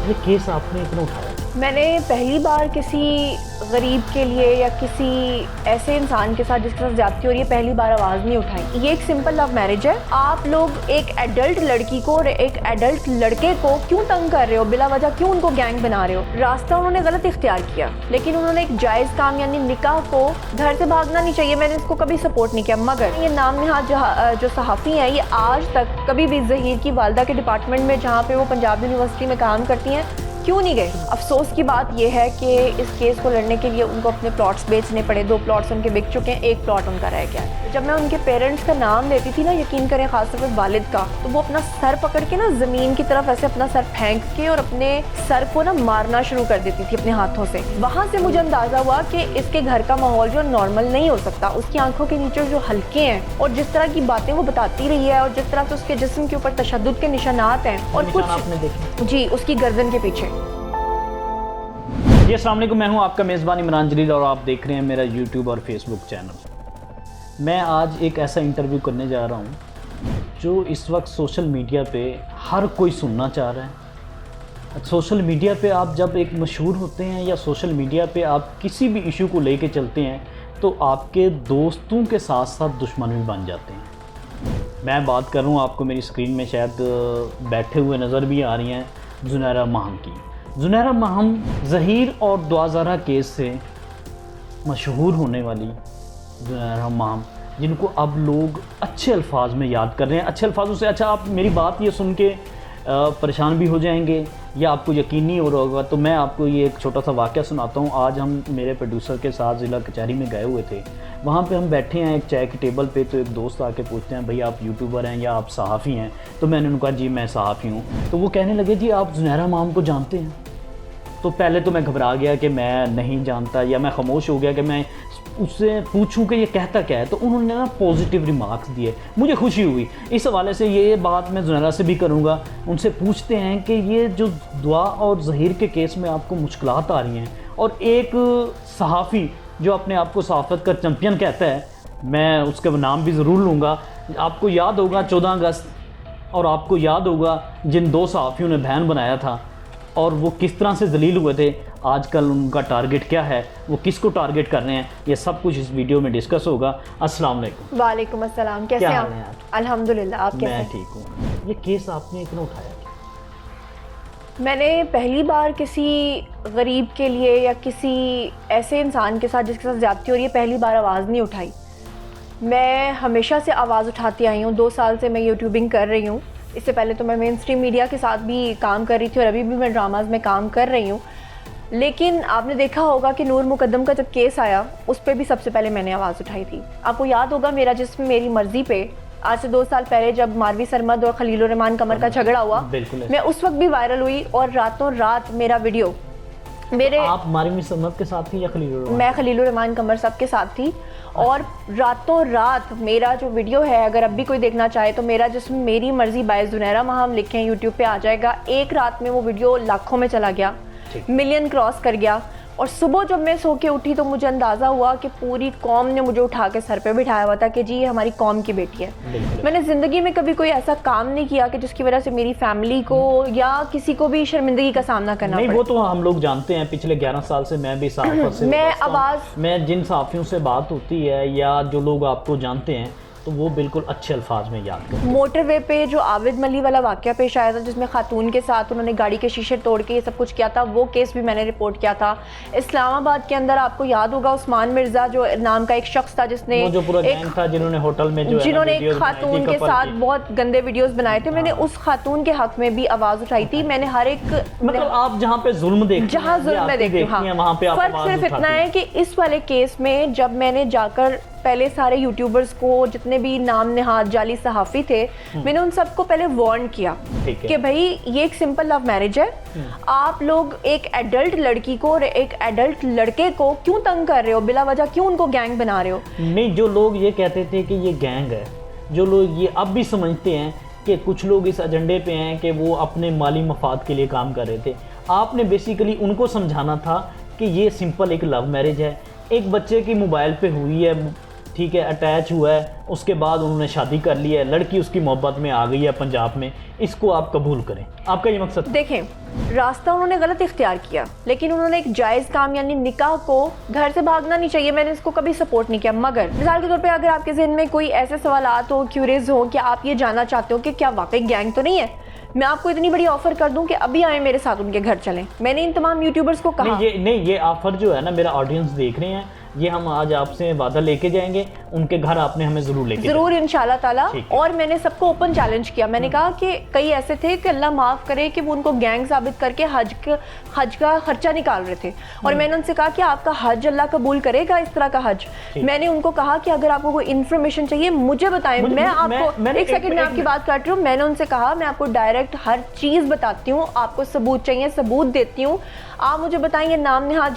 ये केस आपने क्यों उठाया? मैंने पहली बार किसी गरीब के लिए या किसी ऐसे इंसान के साथ जिसके साथ ज्यादती हो रही है पहली बार आवाज़ नहीं उठाई। ये एक सिंपल लव मैरिज है। आप लोग एक एडल्ट लड़की को और एक एडल्ट लड़के को क्यों तंग कर रहे हो, बिला वजह क्यों उनको गैंग बना रहे हो। रास्ता उन्होंने गलत इख्तियार किया, लेकिन उन्होंने एक जायज़ काम यानी निकाह को, घर से भागना नहीं चाहिए, मैंने इसको कभी सपोर्ट नहीं किया। मगर ये नाम नहाद जो सहाफ़ी हैं ये आज तक कभी भी ज़हीर की वालदा के डिपार्टमेंट में जहाँ पे वो पंजाब यूनिवर्सिटी में काम करती हैं क्यों नहीं गए। अफसोस की बात यह है कि इस केस को लड़ने के लिए उनको अपने प्लॉट्स बेचने पड़े। 2 प्लॉट्स उनके बिक चुके हैं, 1 प्लॉट उनका रह गया है। जब मैं उनके पेरेंट्स का नाम लेती थी ना, यकीन करें खासतौर पर वालिद का, तो वो अपना सर पकड़ के ना ज़मीन की तरफ ऐसे अपना सर फेंक के और अपने सर को ना मारना शुरू कर देती थी अपने हाथों से। वहाँ से मुझे अंदाज़ा हुआ कि इसके घर का माहौल जो नॉर्मल नहीं हो सकता। उसकी आंखों के नीचे जो हल्के हैं और जिस तरह की बातें वो बताती रही है और जिस तरह से उसके जिस्म के ऊपर तशद्दुद के निशानात हैं और कुछ आपने देखे जी उसकी गर्दन के पीछे। जी अस्सलाम वालेकुम, मैं हूं आपका मेज़बान इमरान जलील और आप देख रहे हैं मेरा यूट्यूब और फेसबुक चैनल। मैं आज एक ऐसा इंटरव्यू करने जा रहा हूं जो इस वक्त सोशल मीडिया पे हर कोई सुनना चाह रहा है। सोशल मीडिया पे आप जब एक मशहूर होते हैं या सोशल मीडिया पे आप किसी भी इशू को लेके चलते हैं तो आपके दोस्तों के साथ साथ दुश्मन भी बन जाते हैं। मैं बात कर रहा हूँ, आपको मेरी स्क्रीन में शायद बैठे हुए नज़र भी आ रही हैं, ज़ुनैरा माहम की। ज़ुनैरा माहम ज़हीर और दुआज़रा केस से मशहूर होने वाली ज़ुनैरा माहम, जिनको अब लोग अच्छे अल्फाज में याद कर रहे हैं। अच्छे अल्फाजों से अच्छा, आप मेरी बात ये सुन के परेशान भी हो जाएंगे या आपको यकीन नहीं हो रहा होगा, तो मैं आपको ये एक छोटा सा वाक़या सुनाता हूँ। आज हम मेरे प्रोड्यूसर के साथ ज़िला कचहरी में गए हुए थे। वहाँ पे हम बैठे हैं एक चाय की टेबल पे, तो एक दोस्त आके पूछते हैं, भाई आप यूट्यूबर हैं या आप सहाफ़ी हैं? तो मैंने उनको कहा जी मैं सहाफ़ी हूँ। तो वो कहने लगे जी आप ज़ुनैरा माहम को जानते हैं? तो पहले तो मैं घबरा गया कि मैं नहीं जानता, या मैं खामोश हो गया कि मैं उससे पूछूं कि ये कहता क्या है। तो उन्होंने ना पॉजिटिव रिमार्क्स दिए, मुझे खुशी हुई। इस हवाले से ये बात मैं ज़ुनैरा से भी करूँगा। उनसे पूछते हैं कि ये जो दुआ और ज़हीर के केस में आपको मुश्किलात आ रही हैं, और एक सहाफ़ी जो अपने आप को सहाफ़त का चैम्पियन कहता है, मैं उसका नाम भी ज़रूर लूँगा। आपको याद होगा 14 अगस्त, और आपको याद होगा जिन 2 सहाफ़ियों ने बयान बनाया था और वो किस तरह से जलील हुए थे। आजकल उनका टारगेट क्या है, वो किसको टारगेट कर रहे हैं, ये सब कुछ इस वीडियो में डिस्कस होगा। अस्सलाम वालेकुम। वालेकुम अस्सलाम, कैसे हैं आप? अल्हम्दुलिल्लाह, आप कैसे हैं? मैं ठीक हूँ। ये केस आपने क्यों उठाया? मैंने पहली बार किसी गरीब के लिए या किसी ऐसे इंसान के साथ जिसके साथ ज्यादती हो रही है पहली बार आवाज़ नहीं उठाई। मैं हमेशा से आवाज़ उठाती आई हूँ। 2 साल से मैं यूट्यूबिंग कर रही हूँ। इससे पहले तो मैं मेन स्ट्रीम मीडिया के साथ भी काम कर रही थी और अभी भी मैं ड्रामाज़ में काम कर रही हूँ। लेकिन आपने देखा होगा कि नूर मुकद्दम का जब केस आया उस पर भी सबसे पहले मैंने आवाज़ उठाई थी। आपको याद होगा मेरा जिस्म मेरी मर्ज़ी पे आज से 2 साल पहले जब मारवी सरमद और खलीलुर रहमान कमर का झगड़ा हुआ, मैं उस वक्त भी वायरल हुई और रातों रात मेरा वीडियो मेरे आप मारवी सरमद के साथ थी या खलीलुर रहमान? मैं खलीलुर रहमान कमर साहब के साथ थी। और रातों रात मेरा जो वीडियो है, अगर अब भी कोई देखना चाहे तो मेरा जिस्म मेरी मर्जी बाय ज़ुनैरा माहम लिखें यूट्यूब पे आ जाएगा। एक रात में वो वीडियो लाखों में चला गया, मिलियन क्रॉस कर गया। और सुबह जब मैं सो के उठी तो मुझे अंदाज़ा हुआ कि पूरी कौम ने मुझे उठा के सर पे बिठाया हुआ था कि जी ये हमारी कौम की बेटी है। मैंने ज़िंदगी में कभी कोई ऐसा काम नहीं किया कि जिसकी वजह से मेरी फैमिली को या किसी को भी शर्मिंदगी का सामना करना पड़े। वो तो हम लोग जानते हैं, पिछले 11 साल से मैं भी सहाफ़त से मैं जिन सहाफ़ियों से बात होती है या जो लोग आपको जानते हैं तो वो बिल्कुल अच्छे अल्फाज में याद करते हैं। मोटरवे पे जो आविद मली वाला वाक़या पेश आया था जिसमें खातून के साथ उन्होंने गाड़ी के शीशे तोड़ के ये सब कुछ किया था, वो केस भी मैंने रिपोर्ट किया था। इस्लामाबाद के अंदर आपको याद होगा उस्मान मिर्ज़ा जो नाम का एक शख्स था जिसने जो पूरा गैंग था जिन्होंने होटल में जिन्होंने एक खातून के साथ बहुत गंदे वीडियोस बनाए थे। मैंने उस खातून के हक में भी आवाज़ उठाई थी। मैंने हर एक मतलब आप जहाँ पे जुल्म देखते हैं, जहाँ जुल्म में देखती हूँ, हाँ, फर्क सिर्फ इतना है कि इस वाले केस में जब मैंने जाकर पहले सारे यूट्यूबर्स को जितने भी नाम नहाद जाली सहाफ़ी थे, मैंने उन सबको पहले वार्न किया कि भाई ये एक सिंपल लव मैरिज है। आप लोग एक एडल्ट लड़की को और एक एडल्ट लड़के को क्यों तंग कर रहे हो, बिला वजह क्यों उनको गैंग बना रहे हो। नहीं, जो लोग ये कहते थे कि ये गैंग है, जो लोग ये अब भी समझते हैं कि कुछ लोग इस एजेंडे पे हैं कि वो अपने माली मफाद के लिए काम कर रहे थे, आपने बेसिकली उनको समझाना था कि ये सिंपल एक लव मैरिज है। एक बच्चे की मोबाइल पे हुई है, ठीक है, अटैच हुआ है, उसके बाद उन्होंने शादी कर ली है, लड़की उसकी मोहब्बत में आ गई है पंजाब में, इसको आप कबूल करें, आपका ये मकसद? देखें, रास्ता उन्होंने गलत इख्तियार किया, लेकिन उन्होंने एक जायज़ काम यानी निकाह को, घर से भागना नहीं चाहिए, मैंने इसको कभी सपोर्ट नहीं किया। मगर मिसाल के तौर पे अगर आपके ज़हन में कोई ऐसे सवालात हो, क्यूरियस हो कि आप ये जानना चाहते हो कि क्या वाकई गैंग तो नहीं है, मैं आपको इतनी बड़ी ऑफर कर दूं कि अभी आए मेरे साथ उनके घर चलें। मैंने इन तमाम यूट्यूबर्स को कहा ये ऑफर जो है ना, मेरा ऑडियंस देख रहे हैं, ये हम आज आपसे वादा लेके जाएंगे, उनके घर आपने हमें जरूर इंशाल्लाह ताला। और मैंने सबको ओपन चैलेंज किया, मैंने कहा कि कई ऐसे थे कि अल्लाह माफ़ करे कि वो उनको गैंग साबित करके हज का खर्चा निकाल रहे थे, और मैंने उनसे कहा कि आपका हज अल्लाह कबूल करेगा, इस तरह का हज। मैंने उनको कहा कि अगर आपको कोई इन्फॉर्मेशन चाहिए मुझे बताएं, मैं आपको एक सेकंड में आपकी बात काट रही हूँ। मैंने उनसे कहा मैं आपको डायरेक्ट हर चीज़ बताती हूँ, आपको सबूत चाहिए सबूत देती हूँ, आप मुझे बताएंगे नाम नेहाद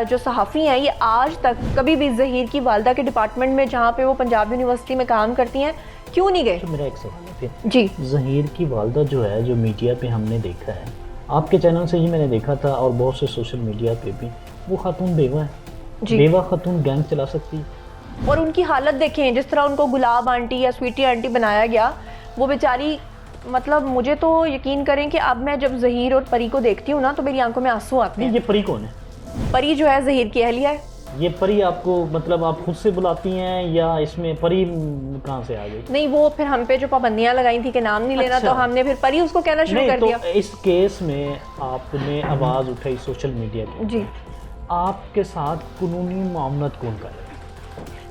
जो सहाफ़ी हैं, ये आज तक कभी भी ज़हीर की वालदा के डिपार्टमेंट में जहाँ पे वो पंजाब यूनिवर्सिटी में काम करती हैं क्यों नहीं गए? तो मेरा एक सवाल है फिर जी, ज़हीर की वालदा जो है, जो मीडिया पे हमने देखा है, आपके चैनल से ही मैंने देखा था और बहुत से सोशल मीडिया पे भी, वो खातून बेवा है जी। बेवा खातून गैंग चला सकती है? और उनकी हालत देखें, जिस तरह उनको गुलाब आंटी या स्वीटी आंटी बनाया गया, वो बेचारी, मतलब मुझे तो यकीन करें कि अब मैं जब ज़हीर और परी को देखती हूँ ना तो मेरी आंखों में आंसू आते हैं। ये परी कौन है? परी जो है ज़हीर की अहलिया है। ये परी आपको मतलब आप खुद से बुलाती हैं या इसमें परी कहाँ से आ गई? नहीं, वो फिर हम पे जो पाबंदियां लगाई थी कि नाम नहीं लेना, अच्छा। तो हमने फिर परी उसको कहना शुरू कर दिया। तो इस केस में आपने आवाज़ उठाई सोशल मीडिया की, जी, आपके साथ कानूनी मामलत कौन कर रहे हैं?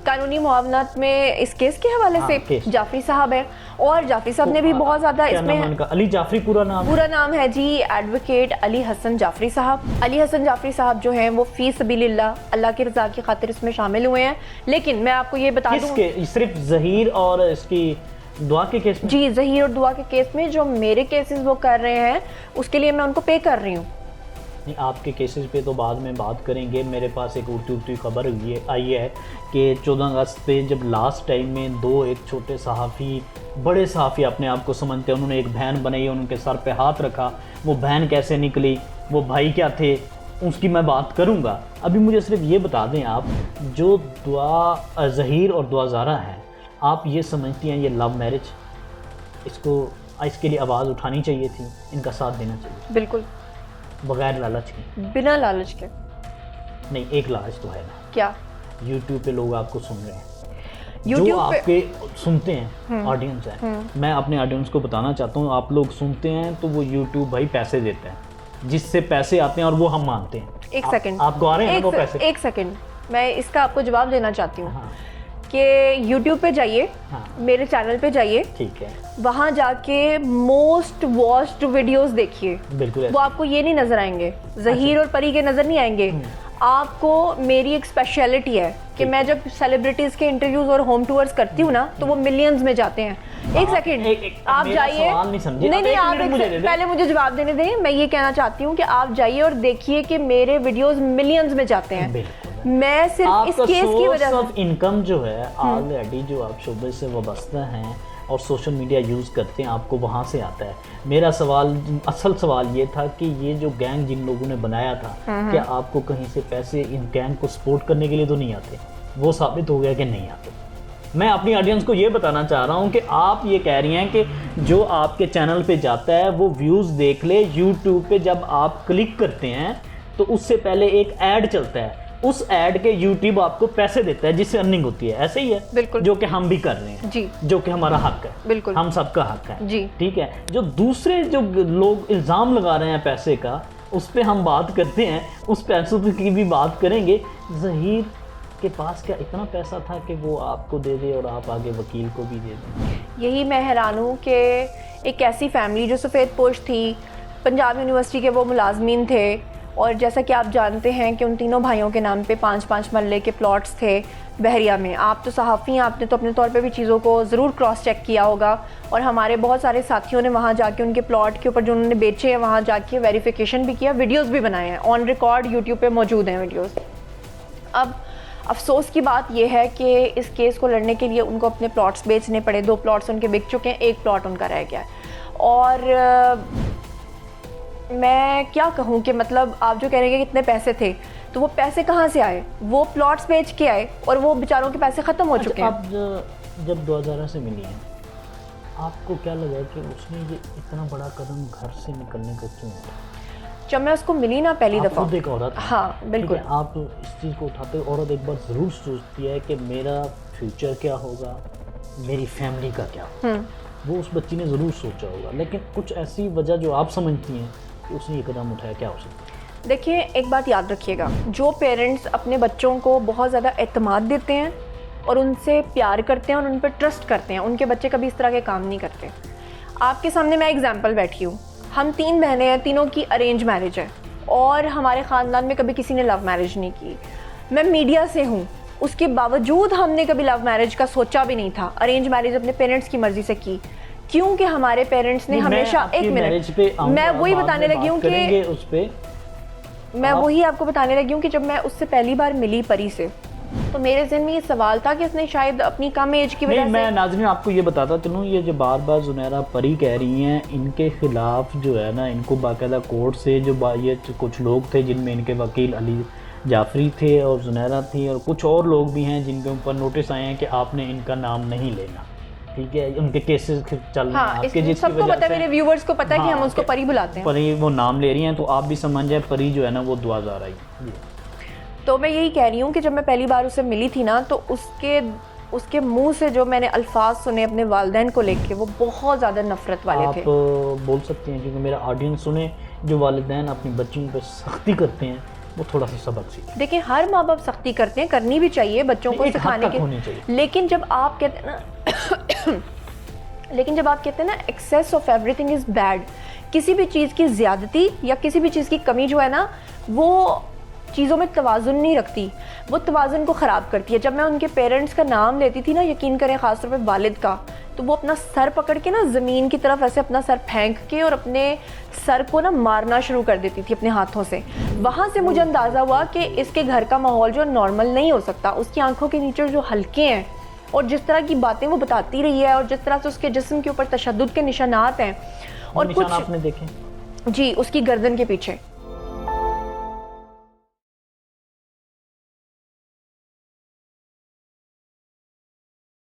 कानूनी मुआवनत में इस केस के हवाले से केस। जाफरी साहब है, और जाफरी साहब ने भी बहुत ज़्यादा क्या नाम है इसमें, उनका? अली जाफरी पूरा नाम है जी, एडवोकेट अली हसन जाफरी साहब। अली हसन जाफरी साहब जो हैं वो फी सबीलिल्लाह, अल्लाह की रज़ा की खातिर इसमें शामिल हुए हैं। लेकिन मैं आपको ये बता दूं, किसके? सिर्फ ज़हीर और इसकी दुआ के केस में? जी, ज़हीर और दुआ के केस में जो मेरे केसेस वो कर रहे हैं उसके लिए मैं उनको पे कर रही हूँ। नहीं, आपके केसेस पे तो बाद में बात करेंगे। मेरे पास एक उड़ती खबर आई है कि 14 अगस्त पे जब लास्ट टाइम में एक छोटे सहाफ़ी, बड़े सहाफ़ी अपने आप को समझते हैं, उन्होंने एक बहन बनाई, उनके सर पे हाथ रखा, वो बहन कैसे निकली, वो भाई क्या थे, उसकी मैं बात करूँगा। अभी मुझे सिर्फ ये बता दें आप, जो दुआ ज़हीर और दुआ ज़ारा है, आप ये समझती हैं ये लव मैरिज, इसके लिए आवाज़ उठानी चाहिए थी, इनका साथ देना चाहिए? बिल्कुल, बगैर लालच के? बिना लालच के। नहीं, एक लालच तो है ना। क्या? यूट्यूब पे लोग आपको सुन रहे हैं, YouTube जो पे आपके सुनते हैं ऑडियंस है, मैं अपने ऑडियंस को बताना चाहता हूँ, आप लोग सुनते हैं तो वो यूट्यूब भाई पैसे देता है, जिससे पैसे आते हैं और वो हम मानते हैं। एक सेकंड, आपको आ रहे हैं वो पैसे? एक सेकंड, मैं इसका आपको जवाब देना चाहती हूँ। हाँ। कि YouTube पे जाइए, हाँ। मेरे चैनल पे जाइए, ठीक है, वहाँ जाके मोस्ट वॉच्ड वीडियोस देखिए, बिल्कुल वो आपको ये नहीं नजर आएंगे, ज़हीर और परी के नजर नहीं आएंगे। आपको मेरी एक स्पेशलिटी है कि मैं जब सेलिब्रिटीज के इंटरव्यूज और होम टूर्स करती हूँ ना तो वो मिलियंस में जाते हैं। एक सेकंड, आप जाइए, नहीं, आप पहले मुझे जवाब देने दें। मैं ये कहना चाहती हूँ कि आप जाइए और देखिए कि मेरे वीडियोस मिलियंस में जाते हैं। मैं सिर्फ इस केस की वजह से इनकम जो है ऑलरेडी, जो आप शोबे से वाबस्ता हैं और सोशल मीडिया यूज़ करते हैं, आपको वहाँ से आता है। मेरा सवाल, असल सवाल ये था कि ये जो गैंग जिन लोगों ने बनाया था, क्या आपको कहीं से पैसे इन गैंग को सपोर्ट करने के लिए तो नहीं आते? वो साबित हो गया कि नहीं आते। मैं अपनी ऑडियंस को ये बताना चाह रहा हूँ कि आप ये कह रही हैं कि जो आपके चैनल पे जाता है वो व्यूज़ देख ले। यूट्यूब पे जब आप क्लिक करते हैं तो उससे पहले एक ऐड चलता है, उस ऐड के यूट्यूब आपको पैसे देता है, जिससे अर्निंग होती है। ऐसे ही है? बिल्कुल, जो कि हम भी कर रहे हैं जी, जो कि हमारा हक है, बिल्कुल, हम सबका हक है जी, ठीक है। जो दूसरे जो लोग इल्ज़ाम लगा रहे हैं पैसे का, उस पर हम बात करते हैं, उस पैसों की भी बात करेंगे। ज़हीर के पास क्या इतना पैसा था कि वो आपको दे दे और आप आगे वकील को भी दे दें? यही मैं हैरान हूँ कि एक ऐसी फैमिली जो सफ़ेद पोश थी, पंजाब यूनिवर्सिटी के वो मुलाजमीन थे, और जैसा कि आप जानते हैं कि उन तीनों भाइयों के नाम पे 5-5 मरले के प्लॉट्स थे बहरिया में। आप तो सहाफ़ी हैं, आपने तो अपने तौर पे भी चीज़ों को ज़रूर क्रॉस चेक किया होगा, और हमारे बहुत सारे साथियों ने वहाँ जाके उनके प्लॉट के ऊपर जो उन्होंने बेचे हैं वहाँ जाके वेरिफिकेशन भी किया, वीडियोज़ भी बनाए हैं, ऑन रिकॉर्ड यूट्यूब पर मौजूद हैं वीडियोज़। अब अफसोस की बात यह है कि इस केस को लड़ने के लिए उनको अपने प्लॉट्स बेचने पड़े। 2 प्लॉट्स उनके बिक चुके हैं, 1 प्लॉट उनका रह गया है। और मैं क्या कहूँ कि मतलब आप जो कह रहे हैं कि कितने पैसे थे, तो वो पैसे कहाँ से आए? वो प्लॉट्स बेच के आए और वो बेचारों के पैसे ख़त्म हो चुके हैं। आप जब 2011 से मिली हैं, आपको क्या लगा कि उसने ये इतना बड़ा कदम घर से निकलने का क्यों उठाया? जब मैं उसको मिली ना पहली आप दफ़ा, खुद एक औरत हैं, हाँ बिल्कुल, ठीक है, आप इस चीज़ को उठाते हो, औरत एक बार ज़रूर सोचती है कि मेरा फ्यूचर क्या होगा, मेरी फैमिली का क्या होगा। वो उस बच्ची ने ज़रूर सोचा होगा, लेकिन कुछ ऐसी वजह जो आप समझती हैं कि उसने ये कदम उठाया, क्या हो सकता है? देखिए एक बात याद रखिएगा, जो पेरेंट्स अपने बच्चों को बहुत ज़्यादा एतमाद देते हैं और उनसे प्यार करते हैं और उन पर ट्रस्ट करते हैं, उनके बच्चे कभी इस तरह के काम नहीं करते। आपके सामने मैं एग्जांपल बैठी हूँ, हम 3 बहनें हैं, तीनों की अरेंज मैरिज है और हमारे ख़ानदान में कभी किसी ने लव मैरिज नहीं की। मैं मीडिया से हूँ, उसके बावजूद हमने कभी लव मैरिज का सोचा भी नहीं था। अरेंज मैरिज अपने पेरेंट्स की मर्ज़ी से की, क्योंकि हमारे पेरेंट्स ने हमेशा, एक मिनट, मैं वही बताने लगी हूँ कि उस पे मैं वही आपको बताने लगी हूँ कि जब मैं उससे पहली बार मिली परी से, तो मेरे ज़हन में ये सवाल था कि उसने शायद अपनी कम एज की वजह से। मैं नाज़रीन आपको ये बताता चलूँ, ये जो बार बार जुनैरा परी कह रही हैं, इनके खिलाफ जो है ना, इनको बाकायदा कोर्ट से ये कुछ लोग थे जिनमें इनके वकील अली जाफरी थे और जुनैरा थी और कुछ और लोग भी हैं जिनके ऊपर नोटिस आए हैं कि आपने इनका नाम नहीं लेना, ठीक है, उनके केसेस चल रहे हैं आपके, जिसकी सबको वजह पता है, से मेरे व्यूवर्स को पता है कि हम हाँ, उसको परी बुलाते हैं। परी वो नाम ले रही हैं, तो आप भी समझ जाए परी जो है ना वो दुआ जा रही है। तो मैं यही कह रही हूँ कि जब मैं पहली बार उससे मिली थी ना, तो उसके मुंह से जो मैंने अल्फाज सुने अपने वालिदैन को लेके, वो बहुत ज़्यादा नफरत वाले थे। आप बोल सकते हैं, क्योंकि मेरा ऑडियंस सुने, जो वालिदैन अपनी बच्चियों पर सख्ती करते हैं वो थोड़ा सा सबक सीखें। देखिए हर माँ बाप सख्ती करते हैं, करनी भी चाहिए बच्चों को सिखाने के, लेकिन जब आप कहते हैं ना excess of everything is bad, किसी भी चीज़ की ज़्यादती या किसी भी चीज़ की कमी जो है ना, वो चीज़ों में तवाज़ुन नहीं रखती, वो तवाज़ुन को ख़राब करती है। जब मैं उनके पेरेंट्स का नाम लेती थी ना, यकीन करें ख़ासतौर पे वालिद का, तो वो अपना सर पकड़ के ना ज़मीन की तरफ ऐसे अपना सर फेंक के और अपने सर को ना मारना शुरू कर देती थी अपने हाथों से। वहाँ से मुझे अंदाज़ा हुआ कि इसके घर का माहौल जो नॉर्मल नहीं हो सकता। उसकी आंखों के नीचे जो हल्के हैं और जिस तरह की बातें वो बताती रही है और जिस तरह से उसके जिस्म के ऊपर तशद्दुद के निशानात हैं, और कुछ आपने देखे जी उसकी गर्दन के पीछे